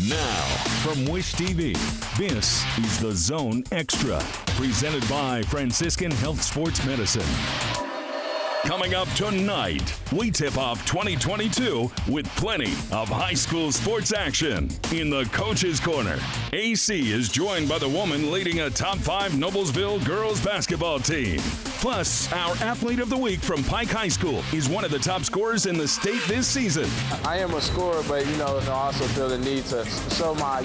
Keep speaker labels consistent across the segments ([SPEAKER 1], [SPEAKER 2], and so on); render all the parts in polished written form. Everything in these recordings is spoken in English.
[SPEAKER 1] Now, from Wish TV, this is The Zone Extra, presented by Franciscan Health Sports Medicine. Coming up tonight, we tip off 2022 with plenty of high school sports action. In the Coach's Corner, AC is joined by the woman leading a top 5 Noblesville girls basketball team. Plus, our Athlete of the Week from Pike High School is one of the top scorers in the state this season.
[SPEAKER 2] I am a scorer, but, I also feel the need to show my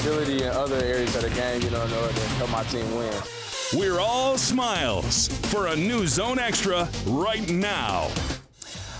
[SPEAKER 2] ability in other areas of the game, in order to help my team win.
[SPEAKER 1] We're all smiles for a new Zone Extra right now.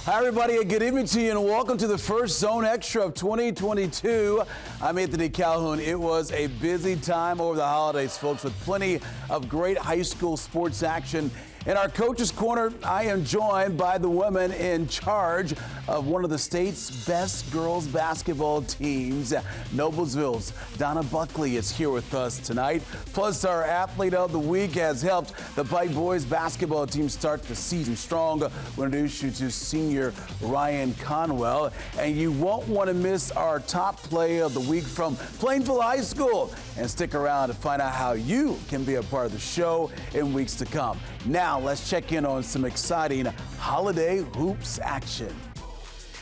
[SPEAKER 3] Hi, everybody. Good evening to you, and welcome to the first Zone Extra of 2022. I'm Anthony Calhoun. It was a busy time over the holidays, folks, with plenty of great high school sports action. In our Coach's Corner, I am joined by the women in charge of one of the state's best girls basketball teams. Noblesville's Donna Buckley is here with us tonight. Plus, our Athlete of the Week has helped the Pike boys basketball team start the season strong. We'll introduce you to senior Ryan Conwell. And you won't want to miss our top play of the week from Plainville High School. And stick around to find out how you can be a part of the show in weeks to come. Now, let's check in on some exciting holiday hoops action.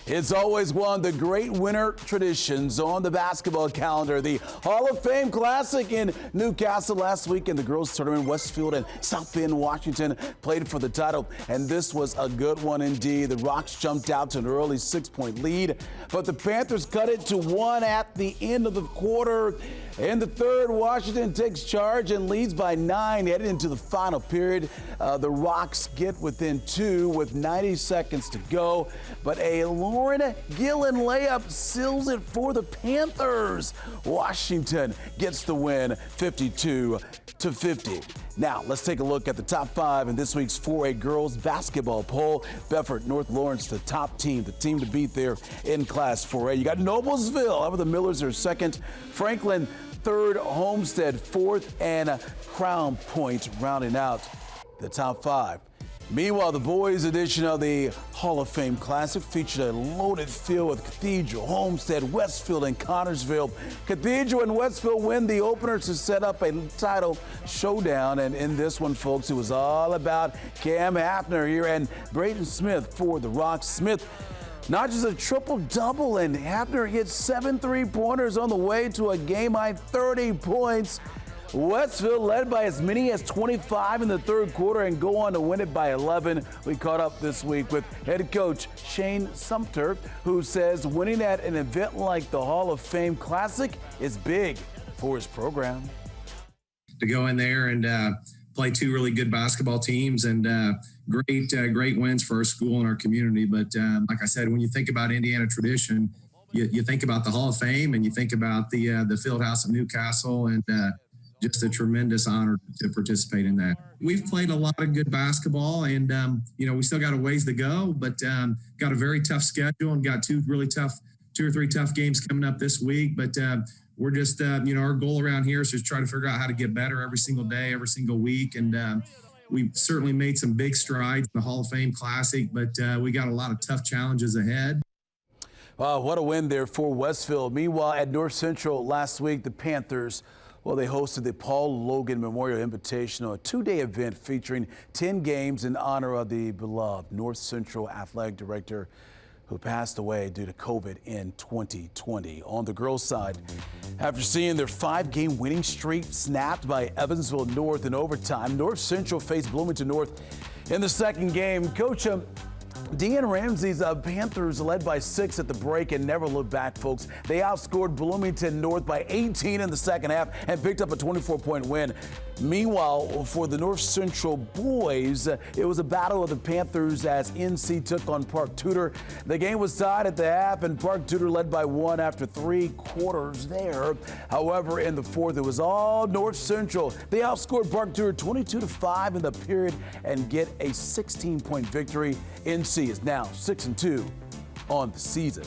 [SPEAKER 3] It's always one of the great winter traditions on the basketball calendar. The Hall of Fame Classic in Newcastle last week in the girls' tournament. Westfield and South Bend, Washington played for the title, and this was a good one indeed. The Rocks jumped out to an early 6-point lead, but the Panthers cut it to 1 at the end of the quarter. In the third, Washington takes charge and leads by 9 headed into the final period. The Rocks get within 2 with 90 seconds to go, but a Lauren Gillen layup seals it for the Panthers. Washington gets the win 52-50. Now, let's take a look at the top 5 in this week's 4A girls basketball poll. Bedford North Lawrence, the top team, the team to beat there in Class 4A. You got Noblesville, however, the Millers are second. Franklin, third. Homestead, fourth. And Crown Point rounding out the top 5. Meanwhile, the boys' edition of the Hall of Fame Classic featured a loaded field with Cathedral, Homestead, Westfield, and Connorsville. Cathedral and Westfield win the openers to set up a title showdown. And in this one, folks, it was all about Cam Hafner here and Braden Smith for the Rocks. Smith notches a triple-double, and Hafner hits 7 3-pointers on the way to a game-high 30 points. Westfield led by as many as 25 in the third quarter and go on to win it by 11. We caught up this week with head coach Shane Sumter, who says winning at an event like the Hall of Fame Classic is big for his program.
[SPEAKER 4] To go in there and play 2 really good basketball teams and great wins for our school and our community. But like I said, when you think about Indiana tradition, you think about the Hall of Fame and you think about the Fieldhouse of Newcastle, and just a tremendous honor to participate in that. We've played a lot of good basketball, and we still got a ways to go, but got a very tough schedule and got 2 or 3 tough games coming up this week. But we're just, our goal around here is just try to figure out how to get better every single day, every single week. And we've certainly made some big strides in the Hall of Fame Classic, but we got a lot of tough challenges ahead.
[SPEAKER 3] Wow, what a win there for Westfield. Meanwhile, at North Central last week, the Panthers, they hosted the Paul Logan Memorial Invitational, a 2-day event featuring 10 games in honor of the beloved North Central athletic director who passed away due to COVID in 2020. On the girls' side, after seeing their 5-game winning streak snapped by Evansville North in overtime, North Central faced Bloomington North in the second game. Coach Dean Ramsey's Panthers led by 6 at the break and never looked back, folks. They outscored Bloomington North by 18 in the second half and picked up a 24-point win. Meanwhile, for the North Central boys, it was a battle of the Panthers as NC took on Park Tudor. The game was tied at the half, and Park Tudor led by 1 after 3 quarters there. However, in the fourth, it was all North Central. They outscored Park Tudor 22-5 in the period and get a 16-point victory. NC is now 6-2 on the season.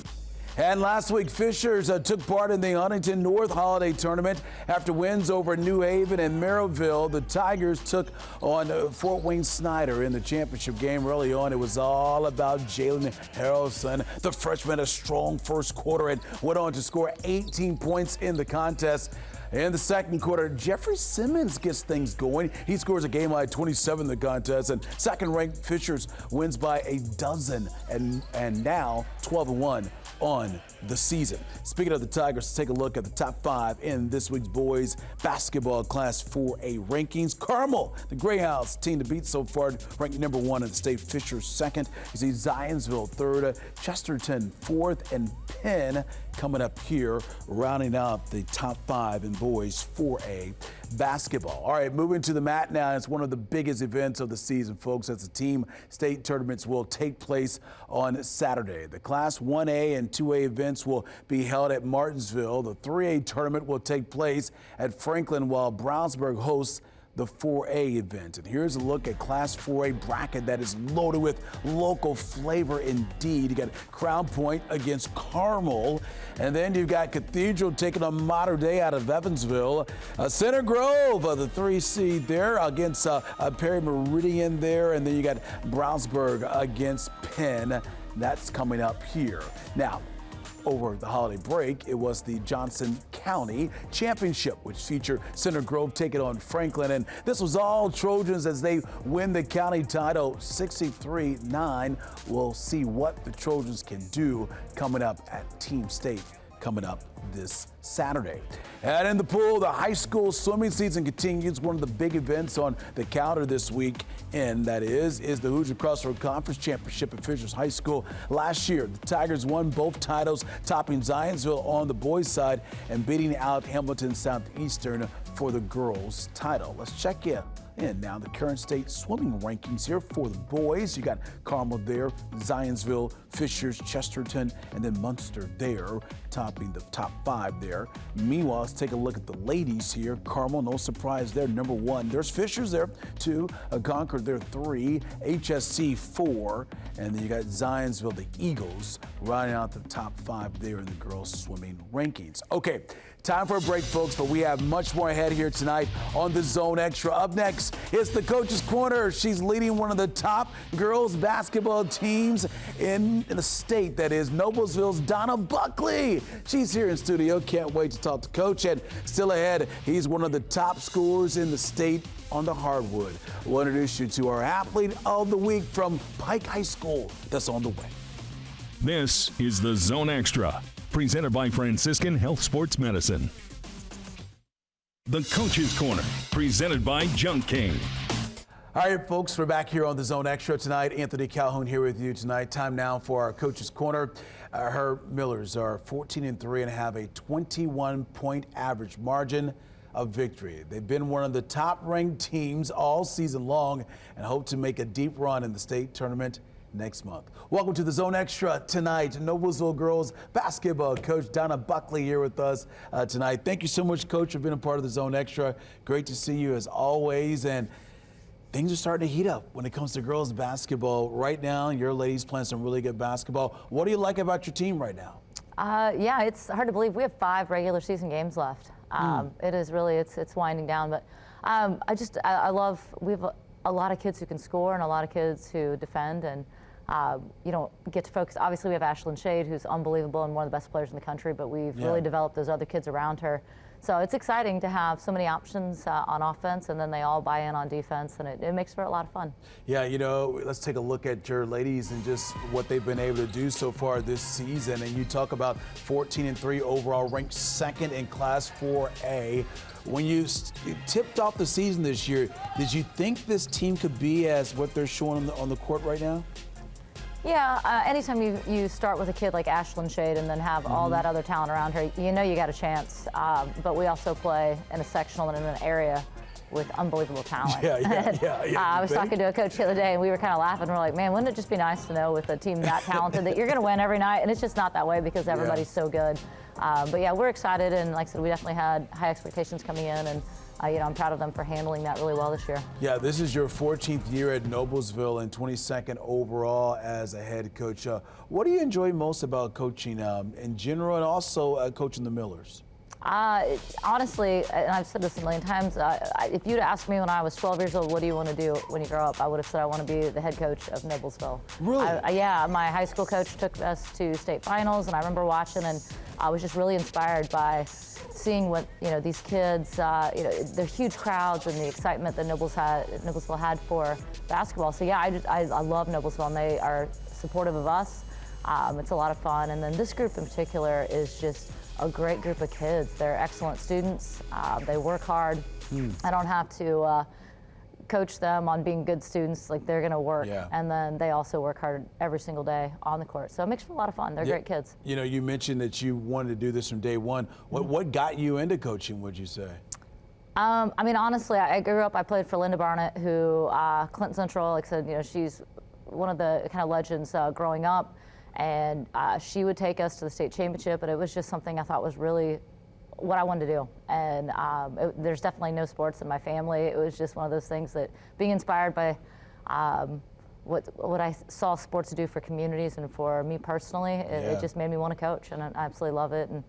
[SPEAKER 3] And last week, Fishers took part in the Huntington North Holiday Tournament. After wins over New Haven and Merrillville, the Tigers took on Fort Wayne Snyder in the championship game. Early on, it was all about Jalen Harrelson. The freshman, a strong first quarter, and went on to score 18 points in the contest. In the second quarter, Jeffrey Simmons gets things going. He scores a game-high 27 in the contest, and second-ranked Fishers wins by a dozen, and now 12-1 on the season. Speaking of the Tigers, let's take a look at the top 5 in this week's boys basketball Class 4A rankings. Carmel, the Greyhounds team to beat so far, ranked number 1 in the state. Fishers second. You see Zionsville third, Chesterton fourth, and Penn coming up here, rounding out the top 5 in boys 4A basketball. All right, moving to the mat now. It's one of the biggest events of the season, folks, as the team state tournaments will take place on Saturday. The Class 1A and 2A events will be held at Martinsville. The 3A tournament will take place at Franklin, while Brownsburg hosts the 4A event. And here's a look at Class 4A bracket that is loaded with local flavor indeed. You got Crown Point against Carmel, and then you've got Cathedral taking on Mater Dei out of Evansville. Center Grove, the 3 seed there, against Perry Meridian there, and then you got Brownsburg against Penn. That's coming up here. Now, over the holiday break, it was the Johnson County Championship, which featured Center Grove taking on Franklin. And this was all Trojans as they win the county title 63-9. We'll see what the Trojans can do coming up at Team State coming up this Saturday. And in the pool, the high school swimming season continues. One of the big events on the calendar this week, and that is the Hoosier Crossroad Conference Championship at Fishers High School. Last year, the Tigers won both titles, topping Zionsville on the boys' side and beating out Hamilton Southeastern for the girls' title. Let's check in. And now the current state swimming rankings here for the boys. You got Carmel there, Zionsville, Fishers, Chesterton, and then Munster there, topping the top 5 there. Meanwhile, let's take a look at the ladies here. Carmel, no surprise there, number 1. There's Fishers there, 2. Concord there, 3. HSC 4. And then you got Zionsville, the Eagles, rounding out the top 5 there in the girls swimming rankings. Okay, time for a break, folks, but we have much more ahead here tonight on the Zone Extra. Up next, it's the Coach's Corner. She's leading one of the top girls basketball teams in the state, that is Noblesville's Donna Buckley. She's here in studio. Can't wait to talk to Coach. And still ahead, he's one of the top scorers in the state on the hardwood. We'll introduce you to our athlete of the week from Pike High School that's on the way.
[SPEAKER 1] This is the Zone Extra, presented by Franciscan Health Sports Medicine. The Coach's Corner, presented by Junk King.
[SPEAKER 3] All right, folks, we're back here on the Zone Extra tonight. Anthony Calhoun here with you tonight. Time now for our Coach's Corner. Her Millers are 14-3 and have a 21-point average margin of victory. They've been one of the top-ranked teams all season long and hope to make a deep run in the state tournament next month. Welcome to the Zone Extra tonight. Noblesville girls basketball coach Donna Buckley here with us tonight. Thank you so much, Coach, for being a part of the Zone Extra. Great to see you as always. And things are starting to heat up when it comes to girls basketball. Right now, your ladies playing some really good basketball. What do you like about your team right now?
[SPEAKER 5] Yeah, it's hard to believe we have 5 regular season games left. It is really, it's winding down, but I love, we have a lot of kids who can score and a lot of kids who defend, and you don't get to focus. Obviously, we have Ashlyn Shade, who's unbelievable and one of the best players in the country, but we've really developed those other kids around her. So it's exciting to have so many options on offense, and then they all buy in on defense, and it makes for a lot of fun. Yeah,
[SPEAKER 3] you know, let's take a look at your ladies and just what they've been able to do so far this season. And you talk about 14-3 overall, ranked 2nd in Class 4A. When you tipped off the season this year, did you think this team could be as what they're showing on the court right now?
[SPEAKER 5] Yeah, anytime you start with a kid like Ashlyn Shade and then have all that other talent around her, you know you got a chance. But we also play in a sectional and in an area with unbelievable talent. I was talking to a coach the other day, and we were kind of laughing. We're like, man, wouldn't it just be nice to know with a team that talented that you're going to win every night? And it's just not that way because everybody's so good. But yeah, we're excited, and like I said, we definitely had high expectations coming in, and I'm proud of them for handling that really well this year.
[SPEAKER 3] Yeah, this is your 14th year at Noblesville and 22nd overall as a head coach. What do you enjoy most about coaching in general, and also coaching the Millers?
[SPEAKER 5] Honestly, and I've said this a million times, if you'd asked me when I was 12 years old, what do you want to do when you grow up, I would have said I want to be the head coach of Noblesville.
[SPEAKER 3] Really?
[SPEAKER 5] Yeah, my high school coach took us to state finals, and I remember watching, and I was just really inspired by seeing what these kids, the huge crowds and the excitement that Noblesville had for basketball. So yeah, I love Noblesville, and they are supportive of us. It's a lot of fun, and then this group in particular is just a great group of kids. They're excellent students. They work hard. I don't have to coach them on being good students. Like, they're going to work, and then they also work hard every single day on the court. So it makes for a lot of fun. They're great kids.
[SPEAKER 3] You mentioned that you wanted to do this from day one. What got you into coaching, would you say?
[SPEAKER 5] I mean, honestly, I grew up, I played for Linda Barnett, who, Clinton Central, like I said, she's one of the kind of legends growing up. And she would take us to the state championship, but it was just something I thought was really what I wanted to do. And there's definitely no sports in my family. It was just one of those things that being inspired by what I saw sports do for communities and for me personally, it just made me want to coach, and I absolutely love it and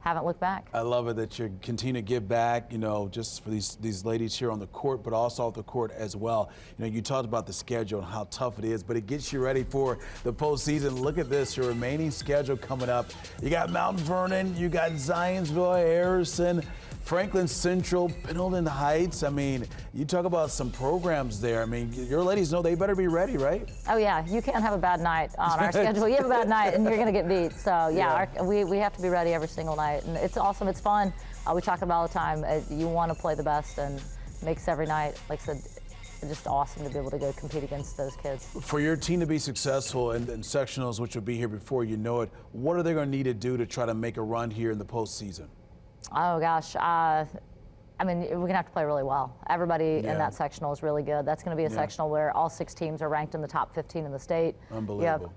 [SPEAKER 5] haven't looked back.
[SPEAKER 3] I love it that you continue to give back, just for these ladies here on the court, but also off the court as well. You talked about the schedule and how tough it is, but it gets you ready for the postseason. Look at this, your remaining schedule coming up. You got Mount Vernon, you got Zionsville, Harrison, Franklin Central, Pendleton Heights. I mean, you talk about some programs there. I mean, your ladies know they better be ready, right?
[SPEAKER 5] Oh yeah, you can't have a bad night on our schedule. You have a bad night and you're gonna get beat. So yeah, we have to be ready every single night, and it's awesome, it's fun. We talk about it all the time. You want to play the best, and makes every night, like I said, just awesome to be able to go compete against those kids.
[SPEAKER 3] For your team to be successful in sectionals, which will be here before you know it, what are they gonna need to do to try to make a run here in the postseason?
[SPEAKER 5] Oh gosh, I mean, we're gonna have to play really well. Everybody in that sectional is really good. That's gonna be a sectional where all 6 teams are ranked in the top 15 in the state.
[SPEAKER 3] Unbelievable.
[SPEAKER 5] You have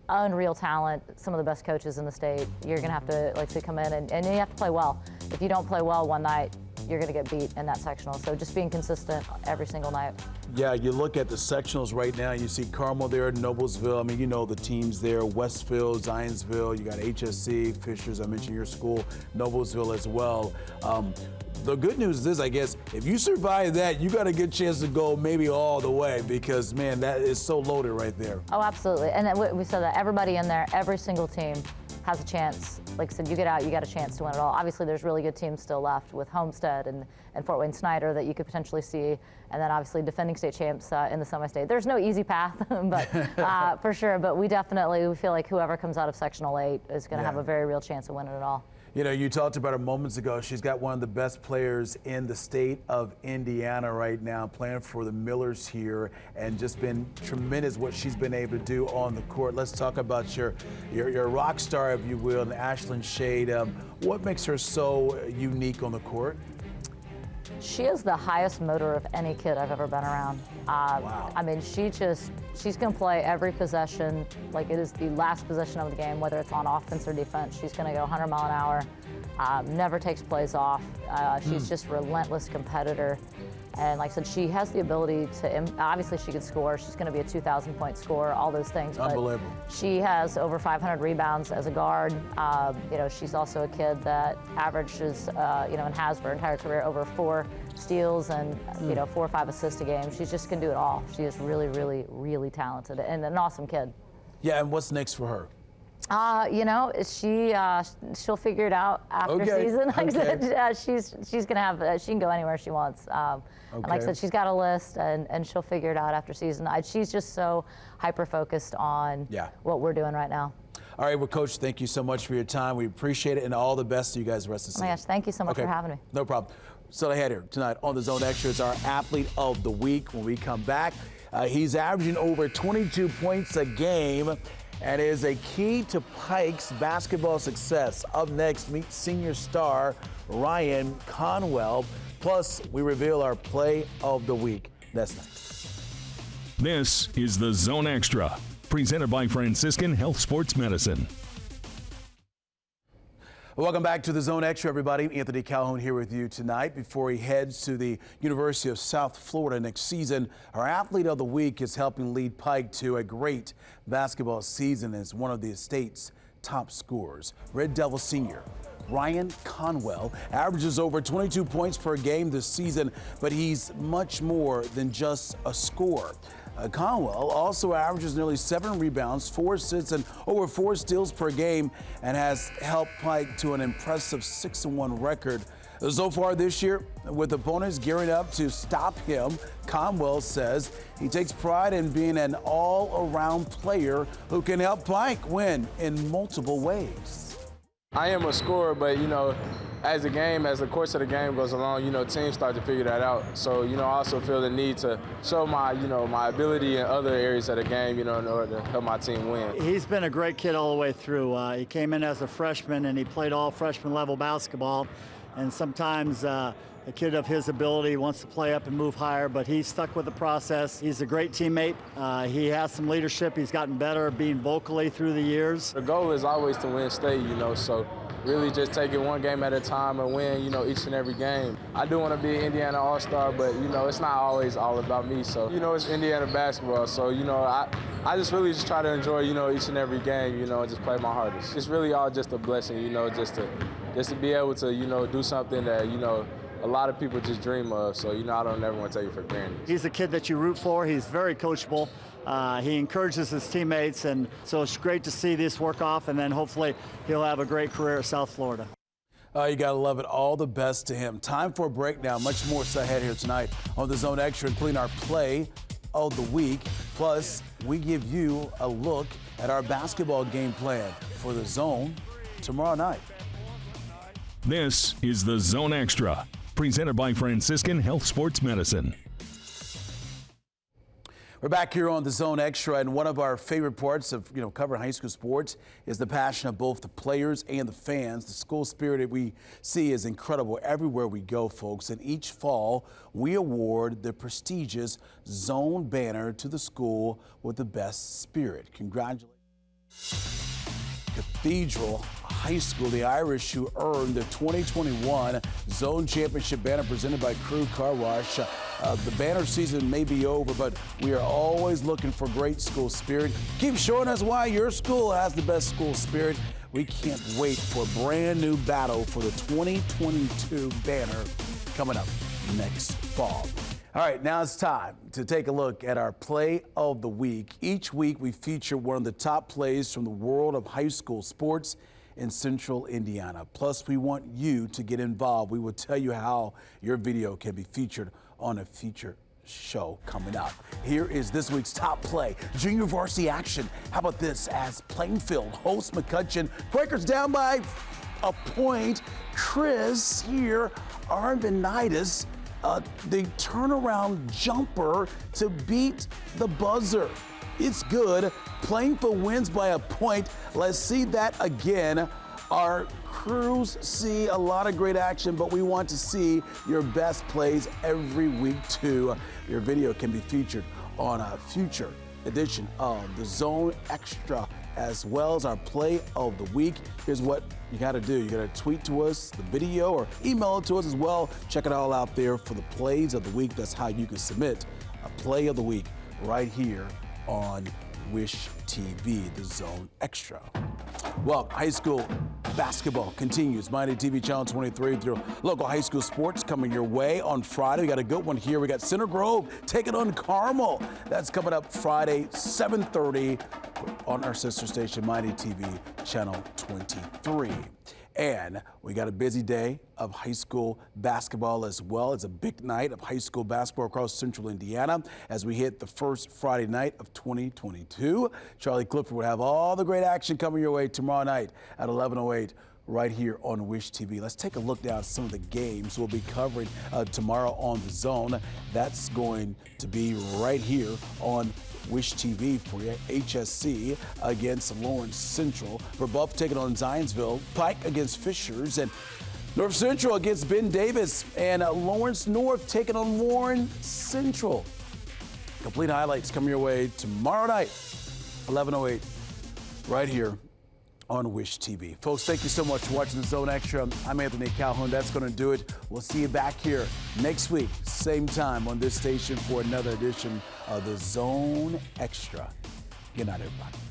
[SPEAKER 5] unreal talent, some of the best coaches in the state. You're gonna have to come in and you have to play well. If you don't play well one night, you're gonna get beat in that sectional. So just being consistent every single night.
[SPEAKER 3] Yeah, you look at the sectionals right now, you see Carmel there, Noblesville. I mean, the teams there, Westfield, Zionsville, you got HSC, Fishers, I mentioned your school, Noblesville as well. The good news is, I guess, if you survive that, you got a good chance to go maybe all the way, because, man, that is so loaded right there.
[SPEAKER 5] Oh, absolutely. And we said that everybody in there, every single team has a chance. Like I said, you get out, you got a chance to win it all. Obviously, there's really good teams still left with Homestead and Fort Wayne Snyder that you could potentially see, and then obviously defending state champs in the semi-state. There's no easy path, but for sure. But we feel like whoever comes out of Sectional 8 is going to have a very real chance of winning it all.
[SPEAKER 3] You talked about her moments ago. She's got one of the best players in the state of Indiana right now, playing for the Millers here, and just been tremendous what she's been able to do on the court. Let's talk about your rock star, if you will, Ashlyn Shade. What makes her so unique on the court?
[SPEAKER 5] She has the highest motor of any kid I've ever been around.
[SPEAKER 3] Wow.
[SPEAKER 5] I mean, she's going to play every possession like it is the last possession of the game, whether it's on offense or defense. She's going to go 100 mile an hour, never takes plays off. She's just a relentless competitor. And like I said, she has the ability to, obviously she can score. She's going to be a 2,000-point scorer, all those things.
[SPEAKER 3] Unbelievable.
[SPEAKER 5] But she has over 500 rebounds as a guard. She's also a kid that averages, and has for her entire career over 4 steals and, 4 or 5 assists a game. She just can do it all. She is really, really, really talented and an awesome kid.
[SPEAKER 3] Yeah, and what's next for her?
[SPEAKER 5] She'll figure it out after season. Like I said, she's gonna have. She can go anywhere she wants. And like I said, she's got a list, and she'll figure it out after season. She's just so hyper focused on what we're doing right now.
[SPEAKER 3] All right, well, Coach, thank you so much for your time. We appreciate it, and all the best to you guys the rest of the season.
[SPEAKER 5] Oh my gosh, thank you so much for having me.
[SPEAKER 3] No problem. So ahead here tonight on the Zone Extra is our Athlete of the Week. When we come back, he's averaging over 22 points a game and is a key to Pike's basketball success. Up next, meet senior star Ryan Conwell. Plus, we reveal our Play of the Week. That's next.
[SPEAKER 1] This is the Zone Extra, presented by Franciscan Health Sports Medicine.
[SPEAKER 3] Welcome back to the Zone Extra, everybody. Anthony Calhoun here with you tonight. Before he heads to the University of South Florida next season, our athlete of the week is helping lead Pike to a great basketball season as one of the state's top scorers. Red Devil senior Ryan Conwell averages over 22 points per game this season, but he's much more than just a scorer. Conwell also averages nearly 7 rebounds, 4 assists, and over 4 steals per game, and has helped Pike to an impressive 6-1 record. So far this year, with opponents gearing up to stop him, Conwell says he takes pride in being an all-around player who can help Pike win in multiple ways.
[SPEAKER 2] I am a scorer, but, as the course of the game goes along, teams start to figure that out. So, I also feel the need to show my, my ability in other areas of the game, in order to help my team win.
[SPEAKER 6] He's been a great kid all the way through. He came in as a freshman and he played all freshman level basketball. And sometimes a kid of his ability wants to play up and move higher, but he's stuck with the process. He's a great teammate. He has some leadership. He's gotten better being vocally through the years.
[SPEAKER 2] The goal is always to win state, so really just take it one game at a time and win, each and every game. I do want to be an Indiana All-Star, but, it's not always all about me. So, it's Indiana basketball. So, I just really just try to enjoy, each and every game, and just play my hardest. It's really all just a blessing, just to be able to, do something that, a lot of people just dream of. So, I don't ever want to take it for granted.
[SPEAKER 6] He's a kid that you root for. He's very coachable. He encourages his teammates, and so it's great to see this work off, and then hopefully he'll have a great career at South Florida.
[SPEAKER 3] You got to love it. All the best to him. Time for a break now. Much more ahead here tonight on the Zone Extra, including our play of the week. Plus, we give you a look at our basketball game plan for the Zone tomorrow night.
[SPEAKER 1] This is the Zone Extra, presented by Franciscan Health Sports Medicine.
[SPEAKER 3] We're back here on the Zone Extra, and one of our favorite parts of covering high school sports is the passion of both the players and the fans. The school spirit that we see is incredible everywhere we go, folks. And each fall, we award the prestigious Zone banner to the school with the best spirit. Congratulations, Cathedral High School, the Irish, who earned the 2021 Zone Championship banner presented by Crew Car Wash. The banner season may be over, but we are always looking for great school spirit. Keep showing us why your school has the best school spirit. We can't wait for a brand new battle for the 2022 banner coming up next fall. All right, now it's time to take a look at our play of the week. Each week we feature one of the top plays from the world of high school sports in Central Indiana. Plus, we want you to get involved. We will tell you how your video can be featured on a future show coming up. Here is this week's top play. Junior varsity action. How about this as Plainfield hosts McCutcheon. Quakers down by a point. Chris here, Arvinitis, the turnaround jumper to beat the buzzer. It's good. Plainfield wins by a point. Let's see that again. Our crews see a lot of great action, but we want to see your best plays every week too. Your video can be featured on a future edition of the Zone Extra, as well as our play of the week. Here's what you got to do. You got to tweet to us the video or email it to us as well. Check it all out there for the plays of the week. That's how you can submit a play of the week right here on Wish TV, the Zone Extra. Well, high school basketball continues. Mighty TV Channel 23 through local high school sports coming your way on Friday. We got a good one here. We got Center Grove taking on Carmel. That's coming up Friday, 7:30 on our sister station, Mighty TV Channel 23. And we got a busy day of high school basketball as well. It's a big night of high school basketball across Central Indiana as we hit the first Friday night of 2022. Charlie Clifford will have all the great action coming your way tomorrow night at 11:08 right here on Wish TV. Let's take a look now at some of the games we'll be covering tomorrow on the Zone. That's going to be right here on Wish TV for you. HSC against Lawrence Central. Rebuff taking on Zionsville. Pike against Fishers. And North Central against Ben Davis. And Lawrence North taking on Warren Central. Complete highlights coming your way tomorrow night, 11:08, right here on Wish TV. Folks, thank you so much for watching the Zone Extra. I'm Anthony Calhoun. That's going to do it. We'll see you back here next week, same time on this station for another edition of the Zone Extra. Good night, everybody.